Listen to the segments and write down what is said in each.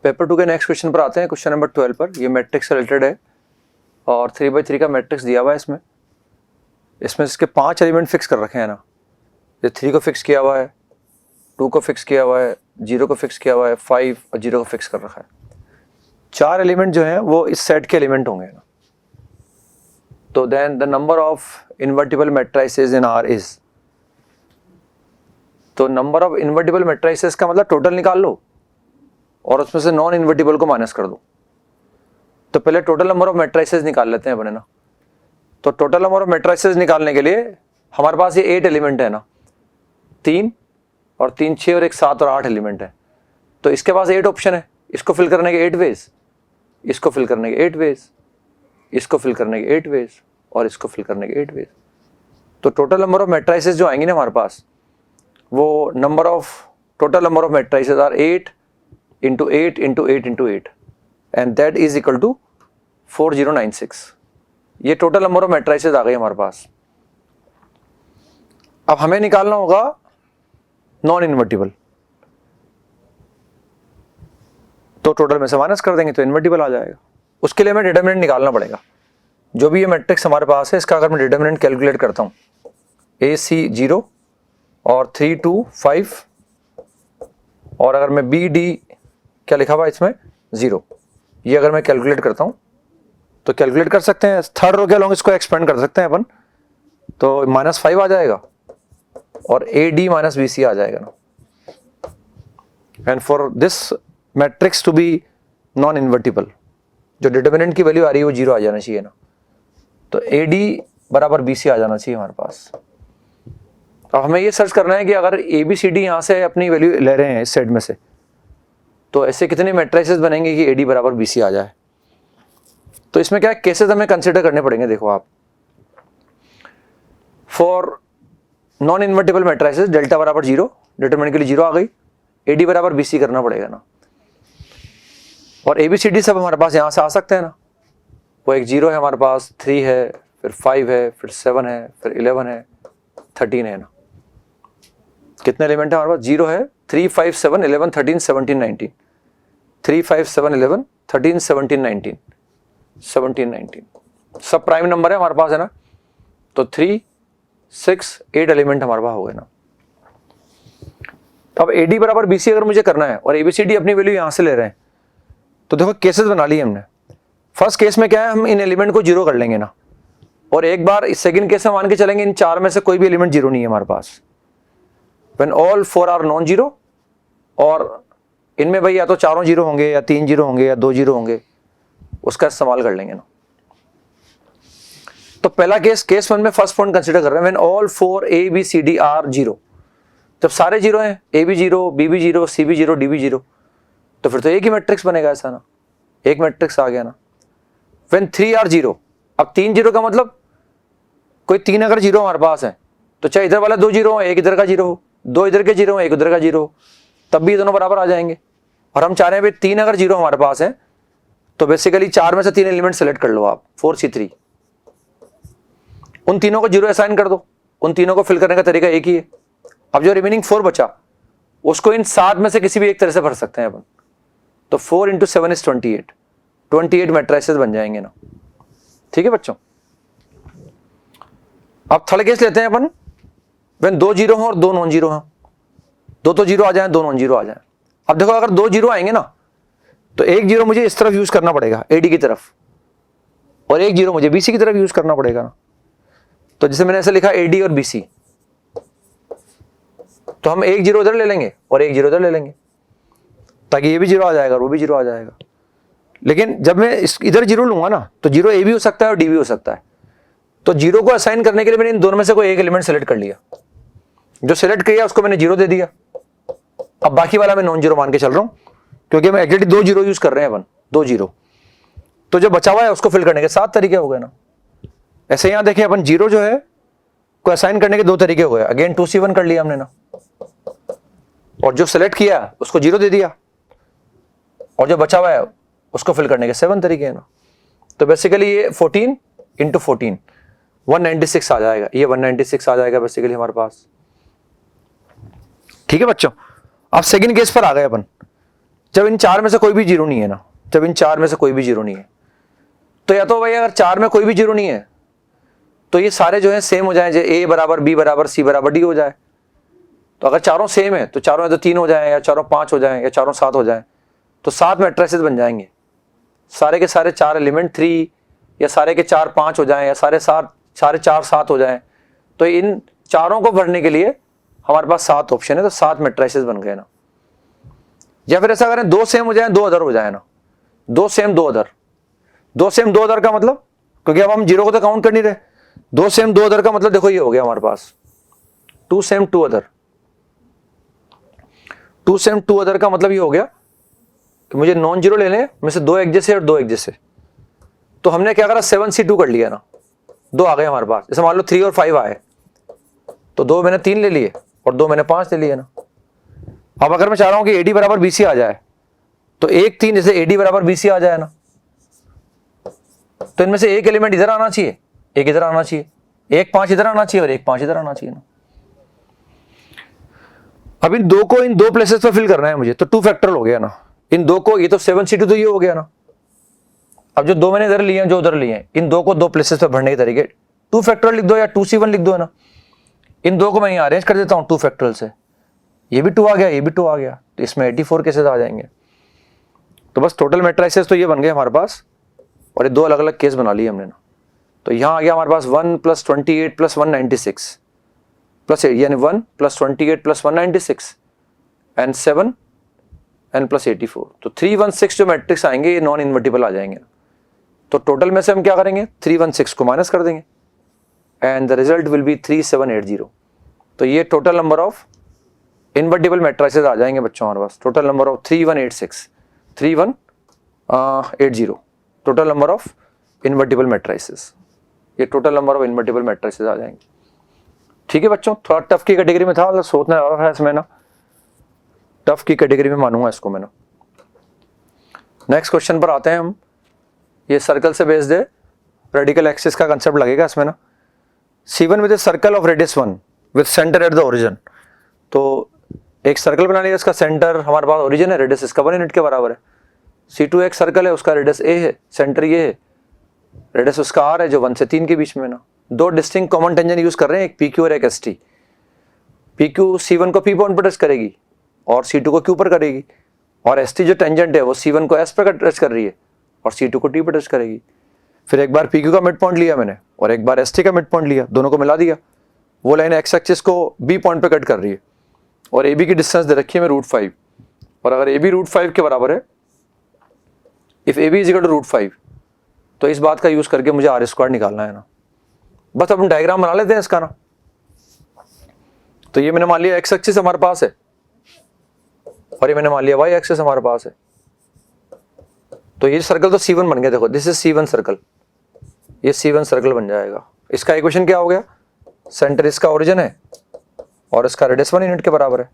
Paper 2 के next question पर आते हैं, क्वेश्चन नंबर 12 पर। ये मैट्रिक्स से रिलेटेड है और 3x3 का मैट्रिक्स दिया हुआ है। इसमें इसके 5 एलिमेंट फिक्स कर रखे हैं ना। ये 3 को फिक्स किया हुआ है, 2 को फिक्स किया हुआ है, 0 को फिक्स किया हुआ है, 5 और 0 को फिक्स कर रखा है। 4 एलिमेंट जो हैं वो इस सेट के एलिमेंट होंगे ना। तो then the number of invertible matrices in R is, तो नंबर ऑफ इन्वर्टिबल मैट्रिसेस का मतलब टोटल निकाल लो और उसमें से नॉन इन्वर्टिबल को माइनस कर दो। तो पहले टोटल नंबर ऑफ मैट्रिसेस निकाल लेते हैं अपने ना। तो टोटल नंबर ऑफ मैट्रिसेस निकालने के लिए हमारे पास ये 8 एलिमेंट है ना, 3 और 3 6 और 1 7 और 8 एलिमेंट है। तो इसके पास 8 ऑप्शन है, इसको फिल करने के 8 वेज, इसको फिल करने के 8 वेज, इसको फिल करने के 8 वेज और इसको फिल करने के 8 वेज। तो टोटल नंबर ऑफ मैट्रिसेस जो आएंगे ना हमारे पास, वो total number of matrices are 8 into 8 into 8 into 8 and that is equal to 4096। ये टोटल नंबर ऑफ मैट्रिसेस आ गई हमारे पास। अब हमें निकालना होगा नॉन इन्वर्टिबल, तो टोटल में से माइनस कर देंगे तो इन्वर्टिबल आ जाएगा। उसके लिए हमें डिटरमिनेंट निकालना पड़ेगा। जो भी ये मैट्रिक्स हमारे पास है इसका अगर मैं डिटरमिनेंट कैलकुलेट करता हूं, AC 0 और 3 2 5 और अगर मैं BD क्या लिखा हुआ इसमें 0, ये अगर मैं कैलकुलेट करता हूं तो कैलकुलेट कर सकते हैं। थर्ड रो के अलोंग इसको एक्सपेंड कर सकते हैं अपन, तो -5 आ जाएगा और AD - BC आ जाएगा ना। And for this matrix to be non invertible, जो डिटरमिनेंट की वैल्यू आ रही है वो 0 आ जाना चाहिए ना। तो AD बराबर BC आ जाना चाहिए हमारे पास। अब हमें ये सर्च करना है कि अगर ABCD यहाँ से अपनी वैल्यू ले रहे हैं इस सेट में से, तो ऐसे कितने मैट्रिसेस बनेंगे कि AD बराबर BC आ जाए। तो इसमें क्या केसेस हमें कंसिडर करने पड़ेंगे। देखो आप, for non invertible matrices delta बराबर 0, डिटरमिनेंट के लिए 0 आ गई, AD बराबर BC करना पड़ेगा ना। और ABCD सब हमारे पास यहाँ से आ सकते हैं ना। वो एक 0 है हमारे पास, 3 है, फिर 5 है, फिर 7 है, फिर 11 है, 13 है ना। कितने एलिमेंट है हमारे पास? 0 है, 3 5 7 11 13 17 19, 3 5 7 11 13 17 19 17 19 सब प्राइम नंबर है हमारे पास है ना। तो 3 6 8 एलिमेंट हमारे पास हो गए ना। अब AD बराबर BC अगर मुझे करना है और ABCD अपनी वैल्यू यहां से ले रहे हैं, तो देखो केसेस बना लिए हमने। फर्स्ट केस में क्या है, हम इन एलिमेंट को 0 कर लेंगे ना, और एक बार इस सेकंड केस में मान के चलेंगे इन 4 में से कोई भी एलिमेंट 0 नहीं है हमारे पास। When all 4 are non-zero, और इनमें भाई या तो चारों 0 होंगे या 3 0 होंगे या 2 0 होंगे, उसका इस्तेमाल कर लेंगे ना। तो पहला केस 1 में फर्स्ट पॉइंट कंसीडर कर रहे हैं, when all 4 ABCD are 0। जब सारे 0 हैं, AB 0, BB 0, CB 0, DB 0, तो फिर तो एक ही मैट्रिक्स बनेगा ऐसा ना, एक मैट्रिक्स आ गया ना। when 3 are 0, अब 3 0 का मतलब कोई 3 अगर 0 हमारे पास है तो चाहे इधर वाला 2 0 हो, एक इधर का 0 हो, 2 इधर के 0 हो, एक उधर का 0 हो, तब भी दोनों बराबर आ जाएंगे। और हम चाह रहे हैं 3 अगर 0 हमारे पास है तो बेसिकली 4 में से 3 एलिमेंट सेलेक्ट कर लो आप, 4 C3, उन तीनों को 0 असाइन कर दो। उन तीनों को फिल करने का तरीका एक ही है। अब जो रिमेनिंग 4 बचा उसको इन 7 में से किसी भी एक तरह से भर सकते हैं अपन। तो 4 × 7 = 28, 28 मैट्रिसेस बन जाएंगे ना। ठीक है बच्चों। अब थर्ड केस लेते हैं अपन, when 2 0 हो और 2 नॉन 0 हो, 2 तो 0 आ जाए, 2 नॉन 0 आ जाए। अब देखो अगर 2 0 आएंगे ना तो एक 0 मुझे इस तरफ यूज करना पड़ेगा AD की तरफ, और एक 0 मुझे BC की तरफ यूज करना पड़ेगा ना। तो जैसे मैंने ऐसे लिखा AD और BC, तो हम एक 0 उधर ले लेंगे और एक 0 उधर ले लेंगे, ताकि ये भी 0 आ जाएगा और वो भी 0 आ जाएगा। लेकिन जब मैं इधर 0 लूंगा ना तो 0 A भी हो सकता है और D भी हो सकता है। तो 0 को असाइन करने के लिए मैंने इन दोनों में से कोई एक एलिमेंट सेलेक्ट कर लिया। जो सेलेक्ट किया उसको मैंने 0 दे दिया। अब बाकी वाला मैं नॉन 0 मान के चल रहा हूं, क्योंकि मैं एग्जैक्टली 2 0 यूज कर रहे हैं अपन, 2 0। तो जो बचा हुआ है उसको फिल करने के 7 तरीके हो गए ना। ऐसे यहां देखिए अपन 0 जो है को असाइन करने के 2 तरीके हो गए। अगेन 2C1 कर लिया हमने ना, और जो सेलेक्ट किया उसको 0 दे दिया, और जो बचा हुआ है उसको फिल करने के 7 तरीके हैं ना। तो बेसिकली ये 14 × 14 196 आ जाएगा। ये 196 आ जाएगा बेसिकली हमारे पास। ठीक है बच्चों। अब सेकंड केस पर आ गए अपन। जब इन चार में से कोई भी जीरो नहीं है ना, जब इन चार में से कोई भी जीरो नहीं है, तो या तो भाई अगर चार में कोई भी जीरो नहीं है तो ये सारे जो है सेम हो जाए, ए बराबर बी बराबर सी बराबर डी हो जाए। तो अगर चारों सेम है तो चारों में तो 3 हो जाए, या चारों 5 हो जाए, या चारों 7 हो जाए, तो 7 मैट्रिसेस बन जाएंगे। सारे के सारे 4 एलिमेंट 3, या सारे के 4 5 हो जाए, या सारे 4 7 हो जाए। तो इन चारों को भरने के लिए हमारे पास 7 ऑप्शन है, तो 7 मैट्रिसेस बन गए ना। या फिर ऐसा करें 2 सेम हो जाए 2 अदर हो जाए ना, 2 सेम 2 अदर। 2 सेम 2 अदर का मतलब, क्योंकि अब हम जीरो को तो काउंट कर नहीं रहे, 2 सेम 2 अदर का मतलब देखो ये हो गया हमारे पास 2 सेम 2 अदर। 2 सेम 2 अदर का मतलब ये हो गया कि मुझे नॉन जीरो लेने में से 2 एक जैसे और 2 एक जैसे। तो हमने क्या करा 7C2 कर लिया ना, 2 आ गए हमारे पास। जैसे मान लो 3 और 5 आए, तो 2 मैंने 3 ले लिए और 2 मैंने 5 ले लिए ना। अब अगर मैं चाह रहा हूं कि AD बराबर BC आ जाए, तो 1 3 जैसे AD बराबर BC आ जाए ना, तो इनमें से एक एलिमेंट इधर आना चाहिए, एक इधर आना चाहिए, एक 5 इधर आना चाहिए और एक 5 इधर आना चाहिए ना। अब इन 2 को इन 2 प्लेसेस पे फिल करना है मुझे, तो 2 फैक्टोरियल हो गया ना। इन 2 को, ये तो 7C2 तो ये हो गया ना। अब जो 2 मैंने इधर लिए हैं, जो उधर लिए हैं, इन 2 को 2 प्लेसेस पे भरने के तरीके 2 फैक्टोरियल लिख दो या 2C1 लिख दो है ना। इन 2 को मैं यहाँ अरेंज कर देता हूँ 2 फैक्टोरियल से, ये भी 2 आ गया, ये भी 2 आ गया, तो इसमें 84 केसेस आ जाएंगे। तो बस टोटल मैट्रिसेस तो ये बन गए हमारे पास, और ये 2 अलग अलग केस बना लिए हमने ना। तो यहाँ आ गया हमारे पास 1 + 28 + 196 प्लस 8, यानी 1 + 28 + 196 एंड 7 एंड + 84। तो 316 जो मैट्रिक्स आएंगे ये नॉन इन्वर्टिबल आ जाएंगे। तो टोटल में से हम क्या करेंगे, 316 को माइनस कर देंगे and the result will be 3780। तो ये total number of invertible matrices आ जाएंगे बच्चों हमारे पास। Total number of 3180 total number of invertible matrices, ये total number of invertible matrices आ जाएंगे। ठीक है बच्चों, थोड़ा टफ की कैटेगरी में था, सोचना रहा है इसमें ना, टफ की कैटेगरी में मानूंगा इसको मैं ना। नेक्स्ट क्वेश्चन पर आते हैं हम। ये सर्कल से बेस्ड है, रेडिकल एक्सिस का कंसेप्ट लगेगा इसमें ना। C1 with circle of radius 1 with centre at the origin. तो एक सर्कल बना लिया, इसका सेंटर हमारे पास ओरिजिन है, रेडियस इसका 1 यूनिट के बराबर है। C2 एक सर्कल है, उसका रेडियस A है, सेंटर ये है, रेडियस उसका R है जो 1 से 3 के बीच में ना। 2 डिस्टिंक्ट कॉमन टेंजेंट यूज कर रहे हैं, एक PQ और एक ST। PQ C1 को P पॉइंट पर टच करेगी और C2 को Q पर करेगी, और ST जो टेंजेंट है वो C1 को S पर टच कर रही है और C2 को T पर टच करेगी। फिर एक बार PQ का मिड पॉइंट लिया मैंने और एक बार ST का मिड पॉइंट लिया, दोनों को मिला दिया। वो लाइन एक्स एक्सिस को B पॉइंट पे कट कर रही है और AB की डिस्टेंस दे रखी है मैं √5, और अगर AB √5 के बराबर है, if AB is equal to √5, तो इस बात का यूज करके मुझे R² निकालना है ना। बस अब हम डायग्राम बना लेते हैं इसका ना। तो ये मैंने मान लिया एक्स एक्सिस हमारे पास है और ये मैंने मान लिया वाई एक्सिस हमारे पास है। तो ये सर्कल तो C1 बन गया, देखो दिस इज C1 सर्कल, ये C1 सर्कल बन जाएगा। इसका इक्वेशन क्या हो गया, सेंटर इसका ओरिजिन है और इसका रेडियस 1 यूनिट के बराबर है,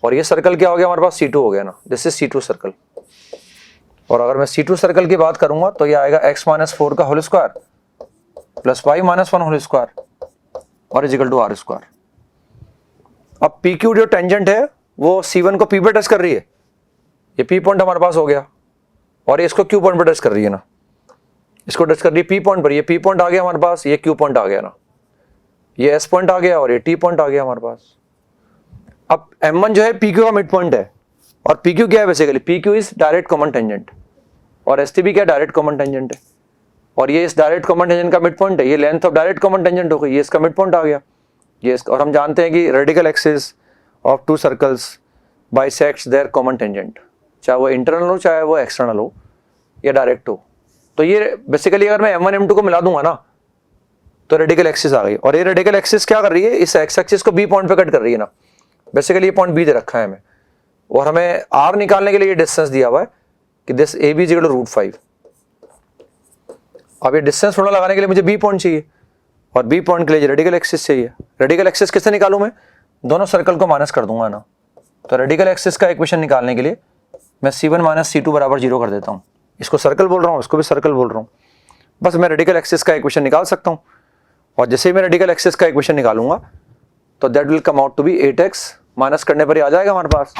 और ये सर्कल क्या हो गया हमारे पास, C2 हो गया ना, दिस इज C2 सर्कल। और अगर मैं C2 सर्कल की बात करूंगा तो ये आएगा x - 4 का whole square plus y - 1 whole square और इज इक्वल टू R²। अब PQ जो टेंजेंट है वो C1 को P पे टच कर रही है, ये P पॉइंट हमारे पास हो गया, और ये इसको Q पॉइंट पे टच कर रही है ना, इसको टच कर रही है P पॉइंट पर, ये P पॉइंट आ गया हमारे पास, ये Q पॉइंट आ गया ना, ये S पॉइंट आ गया और ये T पॉइंट आ गया हमारे पास। अब M1 जो है PQ का मिड पॉइंट है, और PQ क्या है basically, PQ is direct common tangent, और ST भी क्या डायरेक्ट कॉमन टेंजेंट है, और ये इस डायरेक्ट कॉमन टेंजेंट का मिड पॉइंट है, ये length of direct common tangent हो गई, ये इसका मिड पॉइंट आ गया, ये इसका। और हम जानते हैं कि radical axis of 2 circles bisects their common tangent, चाहे वो इंटरनल हो चाहे वो एक्सटर्नल हो या डायरेक्ट हो। तो ये बेसिकली अगर मैं M1 M2 को मिला दूंगा ना तो रेडिकल एक्सिस आ गई, और ये रेडिकल एक्सिस क्या कर रही है, इस एक्स एक्सिस को B पॉइंट पे कट कर रही है ना। बेसिकली ये पॉइंट B दे रखा है हमें, और हमें R निकालने के लिए ये डिस्टेंस दिया हुआ है कि this AB is equal to √5। अब ये डिस्टेंस थोड़ा लगाने के लिए मुझे B पॉइंट चाहिए, और B पॉइंट के लिए रेडिकल एक्सिस चाहिए। रेडिकल एक्सिस किससे निकालूं मैं, दोनों सर्कल को माइनस कर दूंगा ना। तो रेडिकल एक्सिस का इक्वेशन निकालने के लिए मैं C1 - C2 बराबर 0 कर देता हूँ। इसको सर्कल बोल रहा हूँ, इसको भी सर्कल बोल रहा हूँ, बस मैं रेडिकल एक्सिस का इक्वेशन निकाल सकता हूँ। और जैसे ही मैं रेडिकल एक्सिस का इक्वेशन निकालूंगा तो that will come out to be 8x, minus करने पर ही आ जाएगा हमारे पास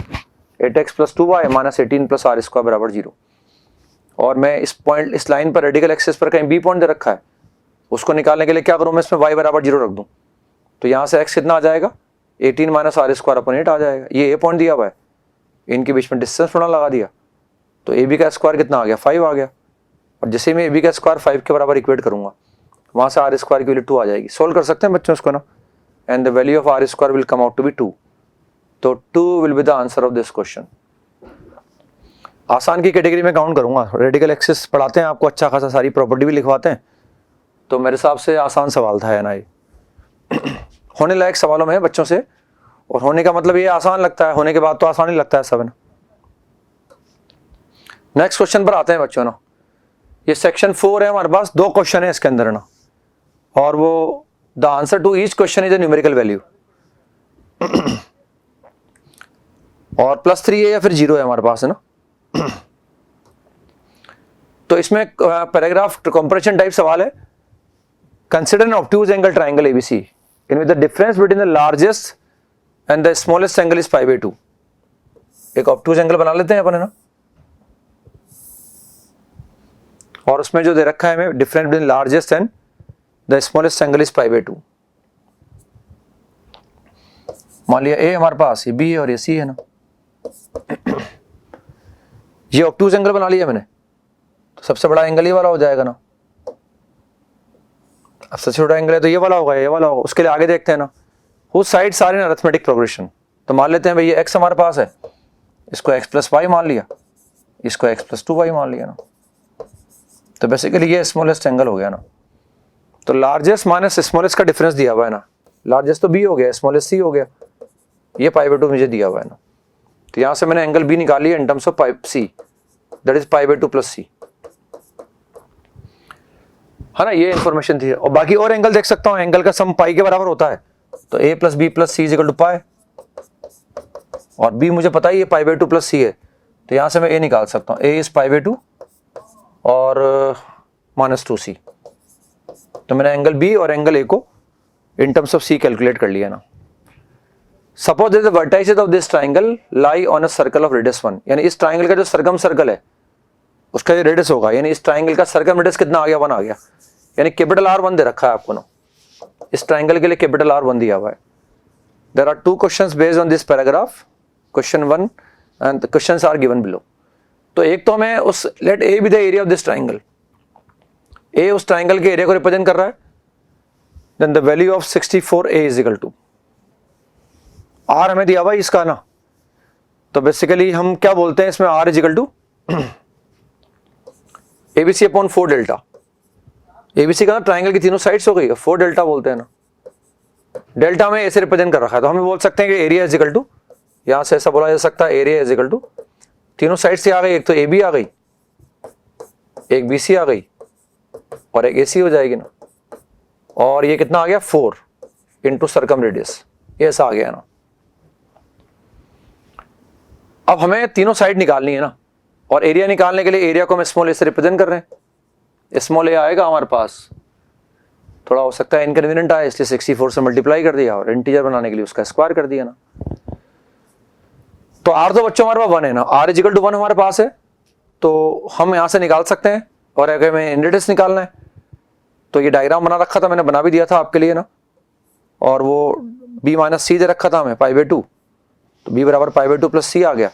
8x plus 2y minus 18 plus R square बराबर 0। और मैं इस लाइन पर रेडिकल एक्सिस पर कहीं बी पॉइंट दे रखा है, उसको निकालने के लिए क्या करूँ मैं, इसमें y बराबर 0 रख दूँ। तो यहाँ से x कितना आ जाएगा, 18 माइनस आर स्क्वायर अपॉन 8 आ जाएगा। ये a पॉइंट दिया हुआ है, इनके बीच में डिस्टेंस थोड़ा लगा दिया, तो ए बी का स्क्वायर कितना आ गया, 5 आ गया। और जैसे मैं ए बी का स्क्वायर 5 के बराबर इक्वेट करूंगा, वहाँ से आर स्क्वायर की वैल्यू 2 आ जाएगी। सोल्व कर सकते हैं बच्चों इसको ना, and the value of R square will come out to be 2। तो 2 will be the answer of this question. आसान की कैटेगरी में काउंट करूंगा, रेडिकल एक्सिस पढ़ाते हैं आपको अच्छा खासा, सारी प्रॉपर्टी भी लिखवाते हैं, तो मेरे हिसाब से आसान सवाल था, है ना ये। होने लायक सवालों में है बच्चों से, और होने का मतलब ये आसान लगता है, होने के बाद तो आसान ही लगता है सब, है ना। नेक्स्ट क्वेश्चन पर आते हैं बच्चों ना। ये सेक्शन 4 है हमारे पास, 2 क्वेश्चन है इसके अंदर ना, और वो the answer to each question is a numerical value. और +3 है या फिर 0 है हमारे पास, है ना। तो इसमें पैराग्राफ कंपैरिजन टाइप सवाल है। Consider an obtuse angle triangle ABC in with the difference between the largest and the smallest angle is π/2। एक ऑब्ट्यूज एंगल बना लेते हैं अपन, है ना, और उसमें जो दे रखा है हमें difference between largest and the smallest angle is π/2। मान लिया ए हमारे पास, ये बी है और ये सी है ना। ये ऑब्ट्यूज एंगल बना लिया मैंने, तो सबसे बड़ा एंगल ये वाला हो जाएगा ना। अब सबसे छोटा एंगल है तो ये वाला होगा, ये वाला होगा। उसके लिए आगे देखते हैं ना, whose sides are in arithmetic progression. तो मान लेते हैं भाई ये x हमारे पास है, इसको x + y मान लिया, इसको x + 2y मान लिया ना। तो बेसिकली ये स्मॉलेस्ट एंगल हो गया ना। तो लार्जेस्ट माइनस स्मॉलेस्ट का डिफरेंस दिया हुआ है ना, लार्जेस्ट तो b हो गया, स्मॉलेस्ट c हो गया, ये π/2 मुझे दिया हुआ है ना। तो यहां से मैंने एंगल b निकाली है in terms of c, that is π/2 + c, है ना। ये इंफॉर्मेशन थी। और बाकी और एंगल देख सकता हूं, एंगल का सम पाई के बराबर होता है, तो a + b + c = π, और b मुझे पता ही है π/2 + c है, तो यहां से मैं a निकाल सकता हूं, a इज π/2 और -2c। तो मैंने एंगल b और एंगल a को इन टर्म्स ऑफ c कैलकुलेट कर लिया ना। Suppose that the vertices of this triangle lie on a circle of radius 1, यानी इस ट्राइंगल का जो सर्कम सर्कल है उसका ये रेडियस होगा, यानी इस ट्राइंगल का सर्कम रेडियस कितना आ गया, 1 आ गया, यानी कैपिटल R1 दे रखा है आपको ना। इस ट्राइंगल के लिए कैपिटल R1 दिया हुआ है। There are 2 questions based on this paragraph, question 1 and the questions are given below. तो एक तो हमें उस let a be the area of this triangle, a उस ट्राइंगल के एरिया को रिप्रेजेंट कर रहा है, then the value of 64a is equal to R हमें दिया हुआ है इसका ना। तो बेसिकली हम क्या बोलते हैं इसमें, R is equal to ABC upon 4 delta. ABC का ट्राइंगल की तीनों साइड्स हो गई, 4 डेल्टा बोलते हैं ना। डेल्टा में ऐसे रिप्रेजेंट कर रखा है, तो हम बोल सकते हैं कि एरिया इज इक्वल टू, यहां से ऐसा बोला जा सकता है, एरिया इज इक्वल टू तीनों साइड से आ गई, एक तो AB आ गई, एक BC आ गई और एक AC हो जाएगी ना। और ये कितना आ गया, 4 इंटू सर्कम रेडियस, ये ऐसा आ गया ना। अब हमें तीनों साइड निकालनी है ना, और एरिया निकालने के लिए एरिया को हम स्मॉल ए से रिप्रेजेंट कर रहे हैं। स्मॉल ए आएगा हमारे पास, थोड़ा हो सकता है इनकन्वीनियंट आए, इसलिए 64 से मल्टीप्लाई कर दिया, और इंटीजर बनाने के लिए उसका स्क्वायर कर दिया ना। तो R तो बच्चों हमारे पास 1 है ना, R इज इक्वल टू 1 हमारे पास है, तो हम यहां से निकाल सकते हैं। और अगर हमें रेडियस निकालना है तो ये डायग्राम बना रखा था, मैंने बना भी दिया था आपके लिए ना, और वो b - c दे रखा था हमें π/2, तो b बराबर π/2 + c आ गया,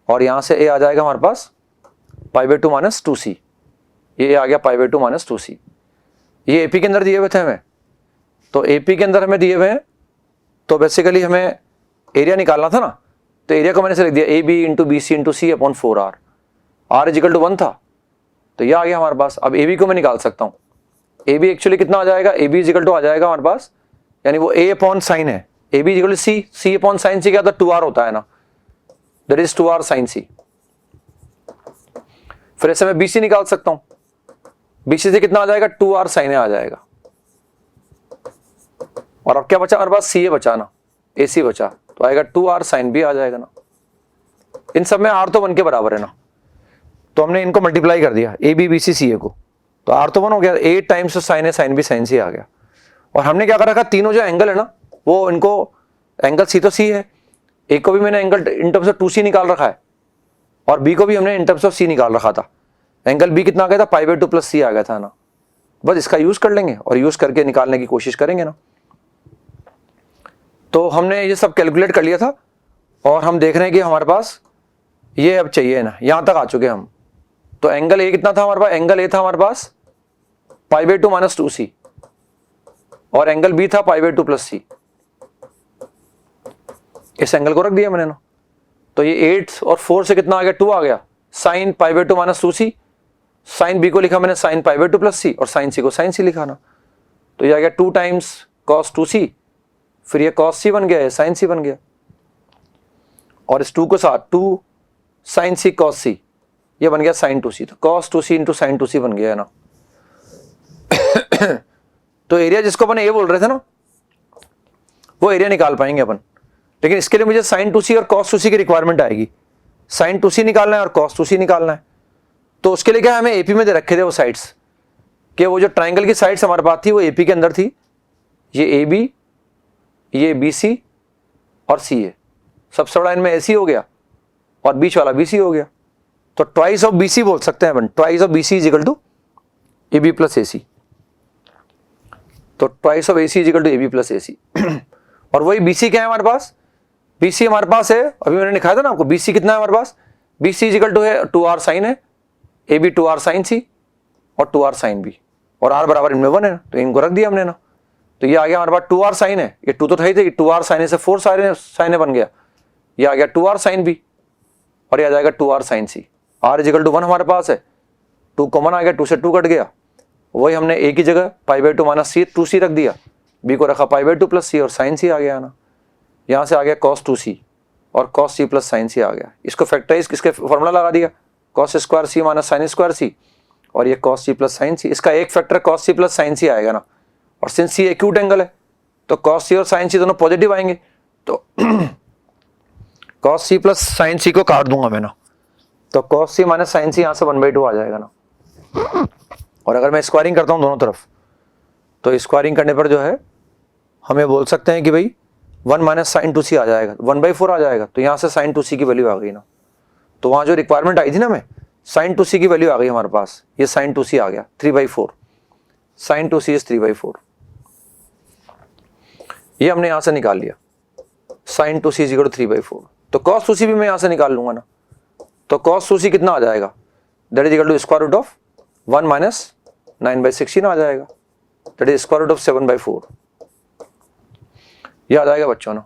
और यहां से a आ जाएगा हमारे पास π/2 - 2c, ये आ गया π/2 - 2c। ये AP के अंदर दिए हुए थे हमें, तो AP के अंदर हमें दिए हुए हैं, तो बेसिकली हमें एरिया निकालना था ना, तो एरिया को मैंने से लिख दिया AB × BC × C upon 4R। R is equal to 1 था, तो ये आ गया हमारे पास। अब AB को मैं निकाल सकता हूँ, AB एक्चुअली कितना आ जाएगा, AB इज इक्वल टू आ जाएगा हमारे पास, यानी वो A अपॉन साइन है, AB is equal to C, C upon sine C क्या होता है, 2R होता है ना, that is 2R sin C। फिर ऐसे मैं BC निकाल सकता हूं, BC से कितना आ जाएगा, 2R sin A आ जाएगा। और अब क्या बचा हमारे पास, CA बचा ना, AC बचा, तो आएगा 2R sin B आ जाएगा ना। इन सब में R तो 1 के बराबर है ना, तो हमने इनको मल्टीप्लाई कर दिया, AB BC CA को, तो R तो 1 हो गया, 8 times sin A sin B sin C आ गया। और हमने क्या कर रखा, तीनों जो एंगल है ना, वो इनको एंगल C तो C है, ए को भी मैंने angle in terms of 2c निकाल रखा है और बी को भी हमने इन टर्म्स ऑफ c निकाल रखा था। एंगल बी कितना आ गया था, π/2 + c आ गया था ना। बस इसका यूज कर लेंगे और यूज करके निकालने की कोशिश करेंगे ना। तो हमने ये सब कैलकुलेट कर लिया था और हम देख रहे हैं कि हमारे पास ये अब चाहिए ना, यहां तक आ चुके हम। तो एंगल ए कितना था हमारे पास, एंगल ए था हमारे पास π/2 - 2c और एंगल बी था π/2 + c। इस एंगल को रख दिया मैंने ना। तो ये 8 और 4 से कितना आ गया, 2 आ गया। साइन π/2 - 2c, साइन बी को लिखा मैंने साइन π/2 + c और साइन सी को साइन सी लिखा ना। तो ये आ गया 2 टाइम्स cos 2c, फिर ये cos c बन गया, साइन सी बन गया और इस 2 को साथ 2 साइन सी cos c, ये बन गया साइन 2c। तो cos 2c × साइन 2c बन गया है ना। तो एरिया जिसको अपन ए बोल रहे थे ना, वो एरिया निकाल पाएंगे अपन, लेकिन इसके लिए मुझे साइन 2c और cos 2c की रिक्वायरमेंट आएगी। साइन 2c निकालना है और cos 2c निकालना है। तो उसके लिए क्या हमें एपी में दे रखे थे वो साइड्स, कि वो जो ट्राइंगल की साइड्स हमारे पास थी वो एपी के अंदर थी। ये ए बी, ये बी सी और सी ए, सबसे बड़ा इनमें एसी हो गया और बीच वाला बी सी हो गया। तो ट्वाइस ऑफ बी सी बोल सकते हैं अपन, twice of b c is equal to a b plus a c. तो twice of a c is equal to a b plus a c. और वही बी सी क्या है हमारे पास, बी सी हमारे पास है, अभी मैंने दिखाया था ना आपको, बी सी कितना है हमारे पास, b c is equal to है 2r साइन है, ए बी 2r साइन सी और 2r साइन बी, और r बराबर इनमें 1 है ना, तो इनको रख दिया हमने ना। तो ये आ गया हमारे पास 2r साइन है, ये 2 तो था ही थे, 2r साइन से 4 साइन बन गया, ये आ गया 2r साइन बी और ये आ जाएगा 2r sine C. r is equal to 1 हमारे पास है, 2 कॉमन आ गया, 2 से 2 कट गया, वही हमने a की जगह π/2 - c 2c रख दिया, b को रखा π/2 + c और साइन सी आ गया ना। यहाँ से आ गया cos 2c और cos c + sin c आ गया। इसको फैक्टराइज किसके फॉर्मूला लगा दिया, cos square c - sin square c और ये cos c + sin c। इसका एक factor cos c + sin c आएगा ना, और सिंस c एक्यूट एंगल है तो cos c और sin c दोनों पॉजिटिव आएंगे। तो cos c + sin c को काट दूंगा मैं ना, तो cos c - sin c यहाँ से 1/2 आ जाएगा ना। और अगर मैं स्क्वायरिंग करता हूँ दोनों तरफ, तो स्क्वायरिंग करने पर जो है हमें बोल सकते हैं कि भाई 1 - sin 2c आ जाएगा, 1/4 आ जाएगा। तो यहाँ से sin 2c की वैल्यू आ गई ना। तो वहाँ जो रिक्वायरमेंट आई थी ना हमें, sin 2c की वैल्यू आ गई हमारे पास, ये sin 2c आ गया 3/4, sin 2c इज 3/4। ये हमने यहाँ से निकाल लिया, sin 2c is equal to 3/4। तो cos 2c भी मैं यहाँ से निकाल लूंगा ना। तो cos 2c कितना आ जाएगा, that is equal to square root of 1 - 9/16 आ जाएगा, that is square root of 7/4। ये आ जाएगा बच्चों ना।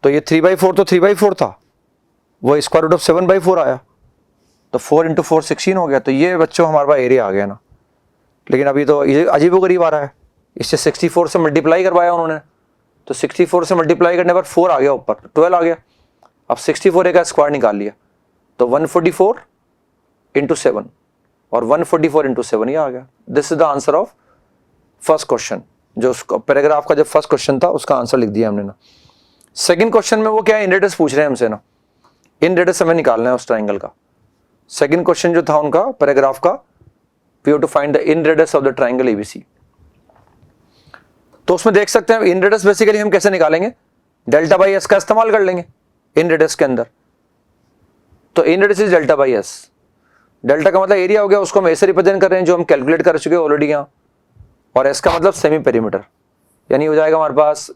तो ये 3/4 तो 3/4 था, वो स्क्वायर रूट ऑफ 7/4 आया, तो 4 × 4 16 हो गया। तो ये बच्चों हमारे पास एरिया आ गया ना। लेकिन अभी तो ये अजीबोगरीब आ रहा है, इससे 64 से मल्टीप्लाई करवाया उन्होंने, तो 64 से मल्टीप्लाई करने पर 4 आ गया, ऊपर 12 आ गया। अब 64 का स्क्वायर निकाल लिया, तो 144 × 7 और 144 × 7 ये आ गया। This is the answer of first question. जो पैराग्राफ का जो फर्स्ट क्वेश्चन था उसका आंसर लिख दिया हमने ना। सेकंड क्वेश्चन में वो क्या है, इन रेडियस पूछ रहे हैं हमसे ना, इन रेडियस हमें निकालना है उस ट्राइंगल का। सेकंड क्वेश्चन जो था उनका पैराग्राफ का, we have to find the in radius of the triangle ABC. तो उसमें देख सकते हैं इन रेडियस बेसिकली हम कैसे निकालेंगे, डेल्टा बाई एस का इस्तेमाल कर लेंगे इन रेडियस के अंदर। तो इन radius is delta by S, delta का मतलब एरिया हो गया, उसको हम ऐसे रिप्रेजेंट कर रहे हैं जो हम कैलकुलेट कर चुके हैं ऑलरेडी यहाँ, और एस का मतलब सेमी पेरीमीटर, यानी हो जाएगा हमारे पास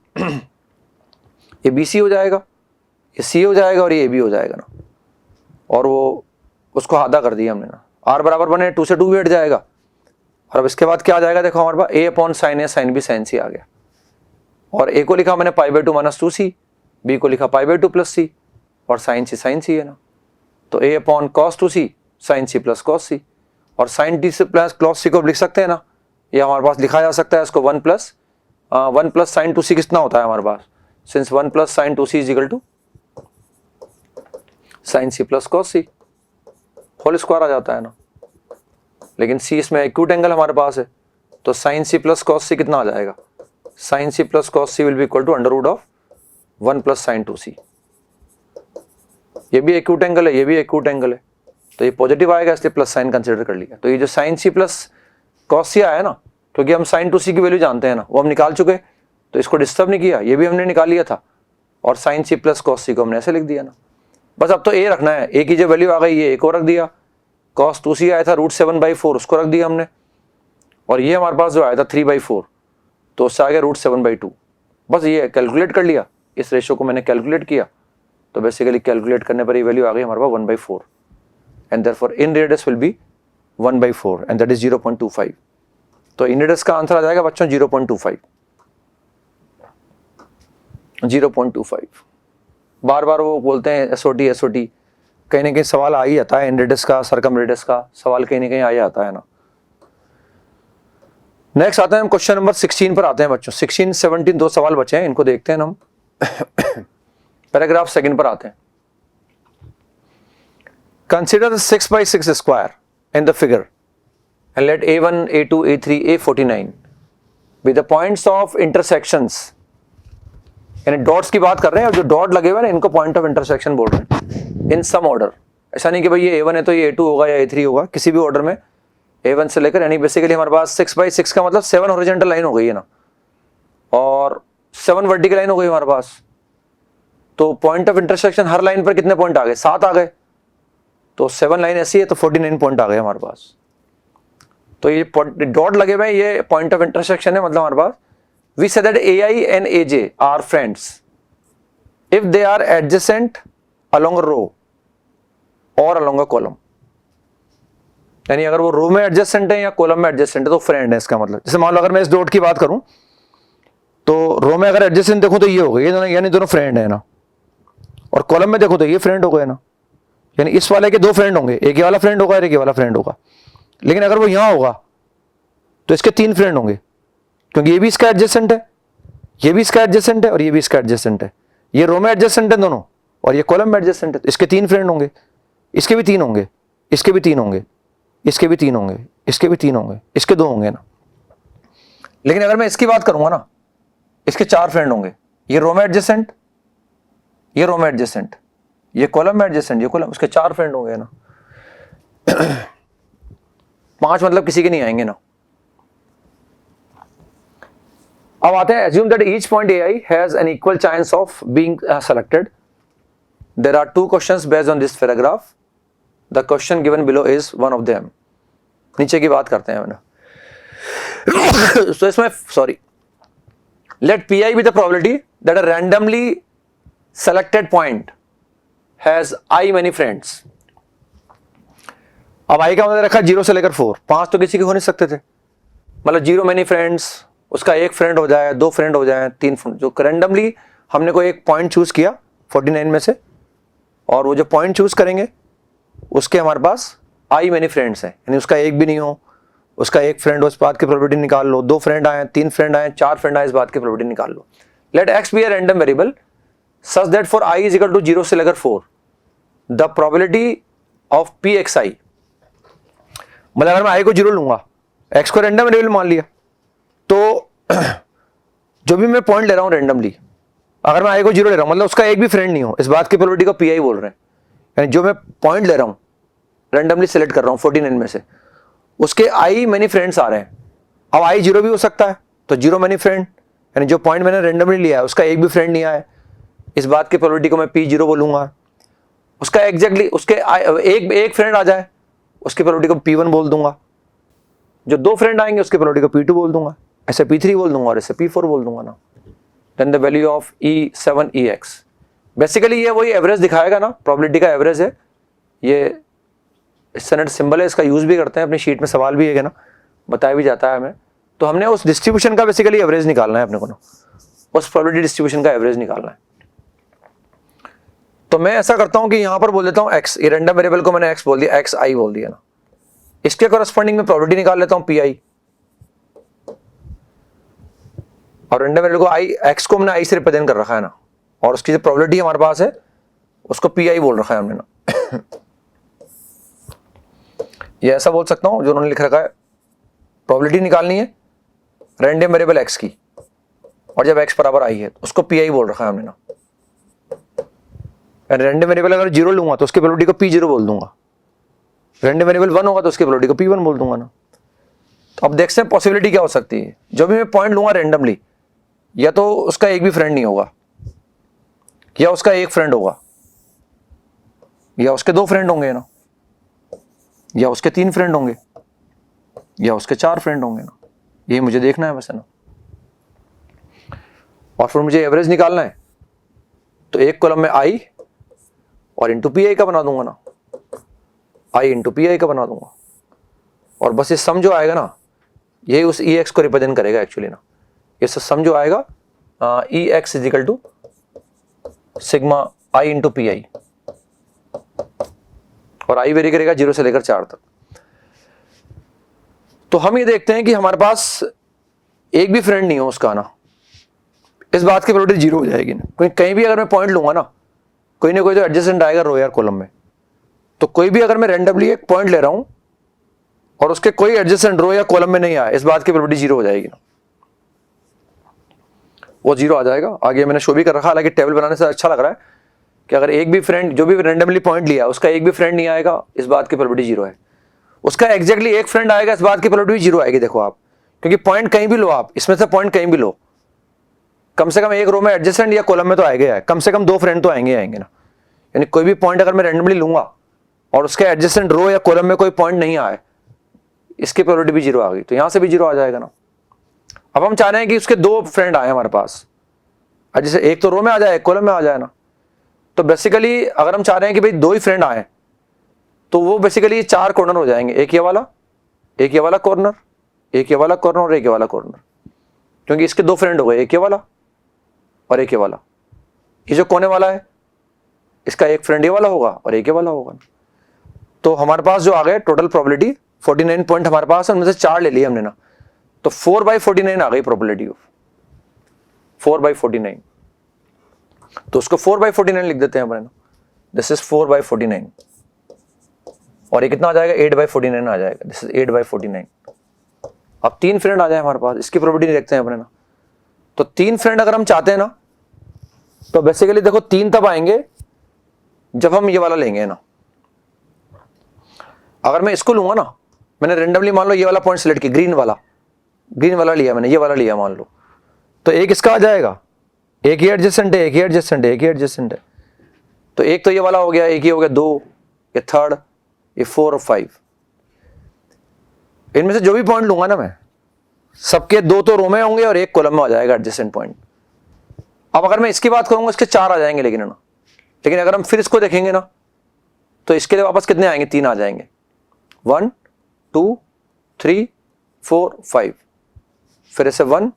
ये बी सी हो जाएगा, ये सी हो जाएगा और ये ए बी हो जाएगा ना। और वो उसको आधा कर दिया हमने ना, आर बराबर बने 2 से 2 भी हट जाएगा। और अब इसके बाद क्या आ जाएगा, देखो हमारे पास a/sin a sin b sin c आ गया, और a को लिखा मैंने π/2 - 2c, b को लिखा π/2 + c और sin c है ना। तो a/cos 2c sin c + cos c, और sin t से प्लस cos c को लिख सकते हैं ना, ये हमारे पास लिखा जा सकता है इसको 1 + sin 2c कितना होता है हमारे पास, since 1 + sin 2c is equal to sin c + cos c whole square आ जाता है ना। लेकिन c इसमें एक्यूट एंगल हमारे पास है, तो sin c + cos c कितना आ जाएगा, sin c + cos c will be equal to √1 + sin 2c। ये भी एक्यूट एंगल है, ये भी एक्यूट एंगल है, तो ये पॉजिटिव आएगा, इसलिए प्लस साइन कंसिडर कर लिया। तो ये जो sin c + cos c आया ना, क्योंकि हम sin 2c की वैल्यू जानते हैं ना, वो हम निकाल चुके, तो इसको डिस्टर्ब नहीं किया, ये भी हमने निकाल लिया था। और साइन सी प्लस कॉस सी को हमने ऐसे लिख दिया ना। बस अब तो ए रखना है, ए की जो वैल्यू आ गई ये ए को रख दिया, कॉस 2c आया था √7/4 उसको रख दिया हमने, और ये हमारे पास जो आया था 3/4 तो उससे आ गया √7/2। बस ये कैलकुलेट कर लिया, इस रेशो को मैंने कैलकुलेट किया, तो बेसिकली कैलकुलेट करने पर ये वैल्यू आ गई हमारे पास 1/4 and therefore in radius will be 1/4 and that is 0.25। तो इन रेडियस का आंसर आ जाएगा बच्चों 0.25। 0.25 बार बार वो बोलते हैं एसओटी एसओटी, कहीं ना कहीं सवाल आ ही जाता है, इन रेडियस का सरकम रेडियस का सवाल कहीं ना कहीं आ ही जाता है ना। नेक्स्ट आते हैं हम क्वेश्चन नंबर 16 पर आते हैं बच्चों। 16 17 दो सवाल बचे हैं, इनको देखते हैं हम। पैराग्राफ सेकंड पर आते हैं। Consider 6/6 square in the figure and let a1 a2 a3 a49 with the points of intersections, यानी डॉट्स की बात कर रहे हैं, और जो डॉट लगे हुए ना इनको पॉइंट ऑफ इंटरसेक्शन बोल रहे हैं इन सम ऑर्डर। ऐसा नहीं कि भाई ये a1 है तो ये a2 होगा या a3 होगा, किसी भी ऑर्डर में a1 से लेकर, यानी बेसिकली हमारे पास 6/6 का मतलब 7 हॉरिजॉन्टल लाइन हो गई है ना, और 7 वर्टिकल लाइन हो गई हमारे पास। तो point of intersection her line पर कितने पॉइंट आ गए? 7 आ गए। तो 7 लाइन ऐसी है तो 49 पॉइंट आ गए हमारे पास। तो ये डॉट लगे हुए ये पॉइंट ऑफ इंटरसेक्शन है, मतलब हमारे पास we say that AI and AJ are friends if they are adjacent along a row or along a column। यानी अगर वो रो में एडजेसेंट है या कॉलम में एडजेसेंट है तो फ्रेंड है इसका मतलब। जैसे मान लो अगर मैं इस डॉट की बात करूं तो रो में अगर एडजेसेंट देखो तो ये हो गए, ये दोनों यानी दोनों फ्रेंड है ना, और कॉलम में देखो तो ये फ्रेंड हो गए ना, यानी इस वाले के दो फ्रेंड होंगे, एक ये वाला फ्रेंड होगा और एक ये वाला फ्रेंड होगा। लेकिन अगर वो यहां होगा तो इसके 3 फ्रेंड होंगे, क्योंकि ये भी इसका एडजेसेंट है, ये भी इसका एडजेसेंट है और ये भी इसका एडजेसेंट है। ये रो में एडजेसेंट है दोनों और ये कॉलम में एडजेसेंट है, इसके 3 फ्रेंड होंगे, इसके भी 3 होंगे, इसके भी 3 होंगे, इसके भी 3 होंगे, इसके भी 3 होंगे, इसके 2 होंगे ना। लेकिन अगर मैं इसकी बात करूंगा ना, इसके 4 फ्रेंड होंगे, ये रो में एडजेसेंट, ये रो में एडजेसेंट, ये कॉलम में एडजेसेंट, ये कॉलम, उसके 4 फ्रेंड होंगे ना। 5 मतलब किसी के नहीं आएंगे ना। अब आते हैं, assume that each point AI has an equal chance of being selected. There are 2 questions based on this paragraph. The question given below is one of them. नीचे की बात करते हैं ना। So इसमें let PI be the probability that a randomly selected point has I many friends. अब I का मतलब रखा 0 से लेकर 4, 5 तो किसी के हो नहीं सकते थे, मतलब 0 many friends, उसका एक फ्रेंड हो जाए, 2 फ्रेंड हो जाए, 3 फ्रेंड, जो रैंडमली हमने कोई एक पॉइंट चूज किया 49 में से, और वो जो पॉइंट चूज करेंगे उसके हमारे पास आई मेनी फ्रेंड्स हैं, यानी उसका एक भी नहीं हो, उसका एक फ्रेंड हो, इस बात की प्रोबेबिलिटी निकाल लो, 2 फ्रेंड आए, 3 फ्रेंड आए, 4 फ्रेंड आए, इस बात की प्रोबेबिलिटी निकाल लो। Let x be a random variable such that for i is equal to 0 से लेकर 4 the probability of p x i, मतलब अगर मैं आई को 0 लूंगा, एक्स को रैंडम वेरिएबल मान लिया, तो जो भी मैं पॉइंट ले रहा हूं रैंडमली, अगर मैं आई को 0 ले रहा हूं मतलब उसका एक भी फ्रेंड नहीं हो, इस बात की प्रोबेबिलिटी को पी आई बोल रहे हैं। यानी जो मैं पॉइंट ले रहा हूं रैंडमली सिलेक्ट कर रहा हूं 49 में से, उसके आई मेनी फ्रेंड्स आ रहे हैं। अब आई 0 भी हो सकता है, तो 0 मेनी फ्रेंड, यानी जो पॉइंट मैंने रैंडमली लिया है उसका एक भी फ्रेंड नहीं आया, इस बात की प्रोबेबिलिटी को मैं P0 बोलूंगा। उसका एग्जैक्टली उसके एक फ्रेंड आ जाए, उसकी प्रोबेबिलिटी को P1 बोल दूंगा। जो 2 फ्रेंड आएंगे उसकी प्रोबेबिलिटी को P2 बोल दूंगा, ऐसे P3 बोल दूंगा और ऐसे P4 बोल दूंगा ना। Then the value of E7 EX, basically ये वही एवरेज दिखाएगा ना, प्रोबेबिलिटी का एवरेज है ये, स्टैंडर्ड सिंबल है, इसका यूज भी करते हैं अपनी शीट में, सवाल भी है ना, बताया भी जाता है हमें। तो हमने उस डिस्ट्रीब्यूशन का बेसिकली एवरेज निकालना है अपने को ना, उस प्रोबेबिलिटी डिस्ट्रीब्यूशन का एवरेज निकालना है। तो मैं ऐसा करता हूं कि यहां पर बोल देता हूं x, ये रैंडम वेरिएबल को मैंने x बोल दिया, x i बोल दिया ना, इसके कॉरेस्पॉन्डिंग में प्रोबेबिलिटी निकाल लेता हूं pi, और रैंडम वेरिएबल को x को हमने i से रिप्रेजेंट कर रखा है ना, और उसकी जो प्रोबेबिलिटी हमारे पास है उसको pi बोल रखा है हमने ना। ये ऐसा बोल सकता हूं जो उन्होंने लिख रखा है, प्रोबेबिलिटी निकालनी है रैंडम वेरिएबल x की, और जब x बराबर i है तो उसको pi बोल रखा है हमने ना। रैंडम वेरिएबल अगर 0 लूंगा तो उसकी प्रोबेबिलिटी को P0 बोल दूंगा, रैंडम वेरिएबल 1 होगा तो उसकी प्रोबेबिलिटी को P1 बोल दूंगा ना। तो अब देखते हैं पॉसिबिलिटी क्या हो सकती है। जो भी मैं पॉइंट लूंगा रैंडमली, या तो उसका एक भी फ्रेंड नहीं होगा, या उसका एक फ्रेंड होगा, या उसके 2 फ्रेंड होंगे ना, या उसके 3 फ्रेंड होंगे, या उसके 4 फ्रेंड होंगे ना, ये मुझे देखना है वैसे ना। और फिर मुझे एवरेज निकालना है, तो एक कॉलम में आई और इंटू पी आई का बना दूंगा ना, आई इंटू पी आई का बना दूंगा, और बस ये सम जो आएगा ना, ये उस ई एक्स को रिप्रेजेंट करेगा एक्चुअली ना। ये सम जो आएगा e x is equal to sigma I into P i, और आई वेरी करेगा 0 से लेकर 4 तक। तो हम ये देखते हैं कि हमारे पास एक भी फ्रेंड नहीं हो उसका ना, इस बात की प्रोबेबिलिटी 0 हो जाएगी ना। क्योंकि कहीं भी अगर मैं पॉइंट लूंगा ना कोई तो एडजेसेंट आएगा रो या कॉलम में। तो कोई भी अगर मैं रैंडमली एक पॉइंट ले रहा हूं और उसके कोई एडजेसेंट रो या कॉलम में नहीं आया, इस बात की प्रोबेबिलिटी 0 हो जाएगी ना, वो 0 आ जाएगा। आगे मैंने शो भी कर रखा, हालांकि टेबल बनाने से अच्छा लग रहा है कि अगर एक भी फ्रेंड जो भी रैंडमली पॉइंट लिया उसका एक भी फ्रेंड नहीं आएगा, इस बात की प्रोबेबिलिटी 0 है। उसका एग्जैक्टली एक फ्रेंड आएगा, इस बात की प्रोबेबिलिटी 0 आएगी। देखो आप, क्योंकि पॉइंट कहीं भी लो आप, इसमें से पॉइंट कहीं भी लो, कम से कम एक रो में एडजेसेंट या कॉलम में तो आएगा, कम से कम 2 फ्रेंड तो आएंगे ना। यानी कोई भी पॉइंट अगर मैं रैंडमली लूंगा और उसके एडजेसेंट रो या कॉलम में कोई पॉइंट नहीं आए, इसकी प्रोबेबिलिटी भी 0 आ गई, तो यहां से भी 0 आ जाएगा ना। अब हम चाह रहे हैं कि उसके 2 फ्रेंड आए हमारे पास, जैसे एक तो रो में आ जाए, एक कॉलम में आ जाए ना। तो बेसिकली अगर हम चाह रहे हैं कि भाई 2 ही फ्रेंड आए, तो वो बेसिकली 4 कॉर्नर हो जाएंगे, एक ये वाला, एक ये वाला कॉर्नर, एक ये वाला कॉर्नर और एक ये वाला कॉर्नर, क्योंकि इसके 2 फ्रेंड हो गए, एक ये वाला और एक ये वाला। ये जो कोने वाला है इसका एक फ्रेंड ये वाला होगा और एक ये वाला होगा। तो हमारे पास जो आ गए टोटल प्रोबेबिलिटी 49 पॉइंट हमारे पास है, उनमें से 4 ले लिए हमने ना, तो 4/49 आ गई प्रोबेबिलिटी ऑफ 4/49। तो उसको 4/49 लिख देते हैं अपने ना, दिस इज 4/49, और ये कितना आ जाएगा 8/49 आ जाएगा, दिस इज 8/49। अब 3 फ्रेंड आ जाए हमारे पास, इसकी प्रोबेबिलिटी देखते हैं अपने ना। तो 3 फ्रेंड अगर हम चाहते हैं ना, तो बेसिकली देखो 3 तब आएंगे जब हम ये वाला लेंगे ना। अगर मैं इसको लूंगा ना, मैंने रेंडमली मान लो ये वाला पॉइंट सिलेक्ट किया, ग्रीन वाला लिया मैंने, ये वाला लिया मान लो, तो एक इसका आ जाएगा, एक ही एडजेसेंट है, एक ही एडजेसेंट है, एक ही एडजेसेंट है। तो एक तो ये वाला हो गया, एक ही हो गया 2, ये 3rd, ये 4 और 5। इनमें से जो भी पॉइंट लूंगा ना मैं, सबके 2 तो रो में होंगे और एक कॉलम में आ जाएगा एडजेसेंट पॉइंट। अब अगर मैं इसकी बात करूंगा, इसके 4 आ जाएंगे, लेकिन अगर हम फिर इसको देखेंगे ना, तो इसके लिए वापस कितने आएंगे, 3 आ जाएंगे, 1 2 3 4 5, फिर ऐसे 1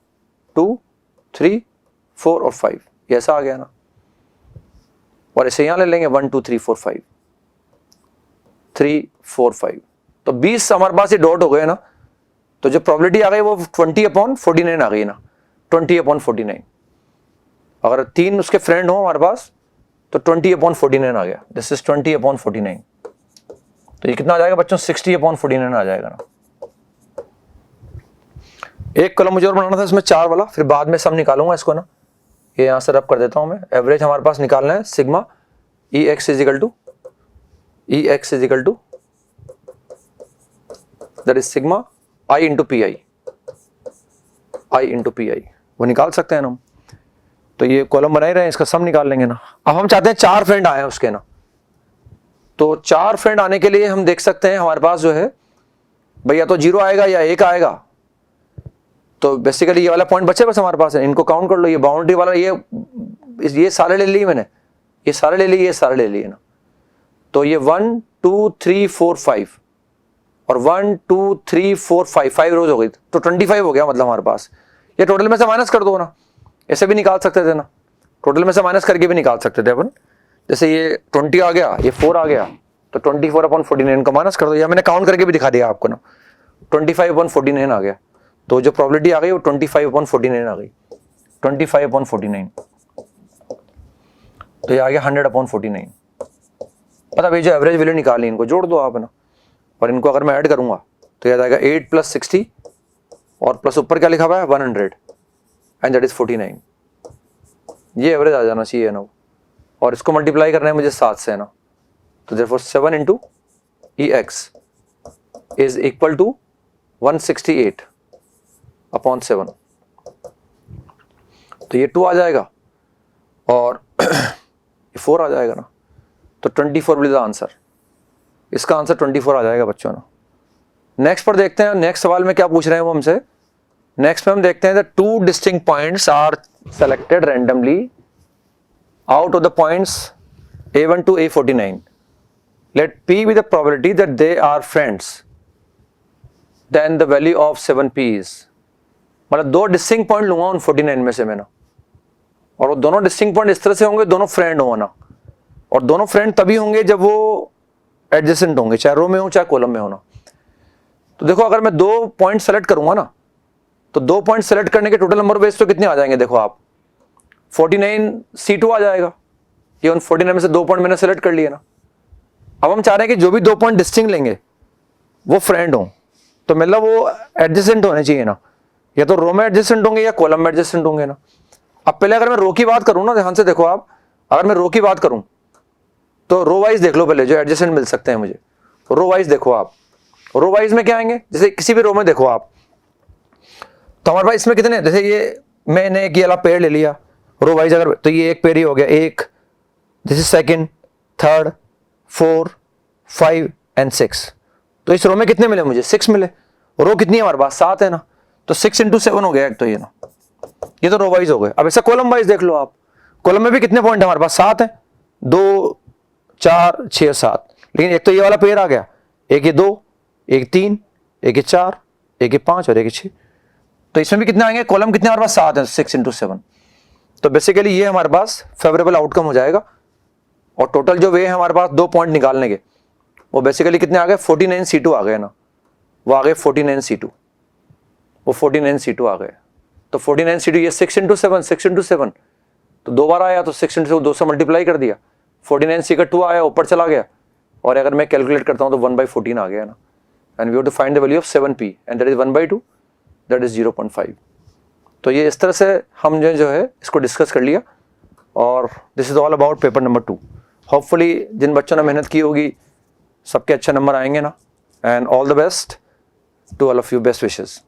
2 3 4 और 5, ये ऐसा आ गया ना। और इसे यहां ले लेंगे 1 2 3 4 5 3 4 5, तो 20 हमारे पास ये डॉट हो गए ना। तो जो प्रोबेबिलिटी आ गई वो 20/49 आ गई ना, 20/49। अगर 3 उसके फ्रेंड हो हमारे पास तो 20/49 आ गया, दिस इज 20/49। तो ये कितना आ जाएगा बच्चों, 60/49 आ जाएगा ना। एक कॉलम मुझे और बनाना था इसमें 4 वाला, फिर बाद में सब निकालूंगा इसको ना। ये यहां से रब कर देता हूं मैं। एवरेज हमारे पास निकालना है, sigma E x is equal to that is sigma I into P I, वो निकाल सकते हैं ना हम। तो ये कॉलम बना ही रहे हैं, इसका सम निकाल लेंगे ना। अब हम चाहते हैं 4 फ्रेंड आए उसके ना, तो 4 फ्रेंड आने के लिए हम देख सकते हैं हमारे पास जो है भैया तो 0 आएगा या 1 आएगा। तो बेसिकली ये वाला पॉइंट बचे बस हमारे पास है, इनको काउंट कर लो। ये बाउंड्री वाला ये सारे ले लिए मैंने, ये सारे ले लिए ना। तो ये 1 2 3 4 5 और 1 2 3 4 5 रोज हो गई, तो 25 हो गया मतलब हमारे पास। ये टोटल में से माइनस कर दो ना, ऐसे भी निकाल सकते थे ना, टोटल में से माइनस करके भी निकाल सकते थे अपन। जैसे ये 20 आ गया, ये 4 आ गया, तो 24/49 को माइनस कर दो, या मैंने काउंट करके भी दिखा दिया आपको ना, 25/49 आ गया। तो जो प्रोबेबिलिटी आ गई वो 25/49 आ गई, 25/49। तो ये आ गया 100/49। मतलब ये जो एवरेज वैल्यू निकाली, इनको जोड़ दो आप ना, और इनको अगर मैं ऐड करूंगा तो याद आएगा 8 + 60 और प्लस ऊपर क्या लिखा हुआ है 100 एंड दैट इज 49। ये एवरेज आ जाना चाहिए ना। और इसको मल्टीप्लाई करना है मुझे 7 से ना, तो therefore 7 × EX is equal to 168/7। तो ये 2 आ जाएगा। और 4 आ जाएगा ना, तो 24 विल बी द आंसर। इसका आंसर 24 आ जाएगा बच्चों ना। नेक्स्ट पर देखते हैं, नेक्स्ट सवाल में क्या पूछ रहे हैं वो हमसे। नेक्स्ट में हम देखते हैं the 2 distinct points are selected randomly out of the points A1 to A49. Let P be the probability that they are friends. Then the value of 7P is, मतलब 2 डिस्टिंक्ट पॉइंट लूंगा उन 49 में से मैं ना, और वो दोनों डिस्टिंक्ट पॉइंट इस तरह से होंगे दोनों फ्रेंड हो ना, और दोनों फ्रेंड तभी होंगे जब वो एडजेसेंट होंगे, चाहे रो में हो चाहे कॉलम में हो ना। तो देखो अगर मैं 2 पॉइंट सेलेक्ट करूंगा ना, तो 2 पॉइंट सेलेक्ट करने के टोटल नंबर बेस तो कितने आ जाएंगे, देखो आप 49C2 आ जाएगा। ये उन 49 में से 2 पॉइंट मैंने सेलेक्ट कर लिए ना। अब हम चाह रहे हैं कि जो भी 2 पॉइंट डिस्टिंक्ट लेंगे वो फ्रेंड हो, तो मतलब वो एडजेसेंट होने चाहिए ना, या तो रो में एडजेसेंट होंगे या कॉलम में एडजेसेंट होंगे ना। अब पहले अगर मैं रो की बात करूं ना, ध्यान से देखो आप, अगर मैं रो की बात करूं तो रो वाइज देख लो पहले जो एडजेसेंट मिल सकते हैं मुझे। रो वाइज देखो आप, रो वाइज में क्या आएंगे, जैसे किसी भी रो में देखो आप, तो हमारे पास इसमें कितने, जैसे ये मैंने एक ये वाला पेड़ ले लिया रो वाइज, अगर तो ये एक पेड़ ही हो गया, एक, this is second, third, 4, 5 and 6। तो इस रो में कितने मिले मुझे, 6 मिले। रो कितनी है हमारे पास, 7 है ना, तो 6 into 7 हो गया एक, तो ये ना, ये तो रो वाइज हो गए। अब ऐसा कॉलम वाइज देख लो आप, कॉलम में भी कितने पॉइंट है हमारे पास, 7 है, 2, 4, 6, 7, लेकिन एक तो ये वाला पेड़ आ गया, एक ये 2, एक 3, एक ये 4, एक ये 5 और एक ये 6। तो इसमें भी कितने आएंगे, कॉलम कितने हमारे पास, 7 है, 6 into 7। तो बेसिकली ये हमारे पास फेवरेबल आउटकम हो जाएगा। और टोटल जो वे है हमारे पास 2 पॉइंट निकालने के, वो बेसिकली कितने आ गए, 49C2 आ गए ना, वो आ गए 49C2, वो 49C2 आ गए। तो 49C2 ये 6 into 7, 6 into 7, तो 2 बार आया, तो 6 into 2 से मल्टीप्लाई कर दिया, 49C का 2 आया, ऊपर चला गया, और अगर मैं कैलकुलेट करता हूं तो 1/14 आ गया ना। And we have to find the value of 7P and that is 1/2, that is 0.5। तो ये इस तरह से हमने जो है इसको डिस्कस कर लिया, और this is all about paper number 2। Hopefully जिन बच्चों ने मेहनत की होगी सबके अच्छे नंबर आएंगे ना, and all the best to all of you, best wishes.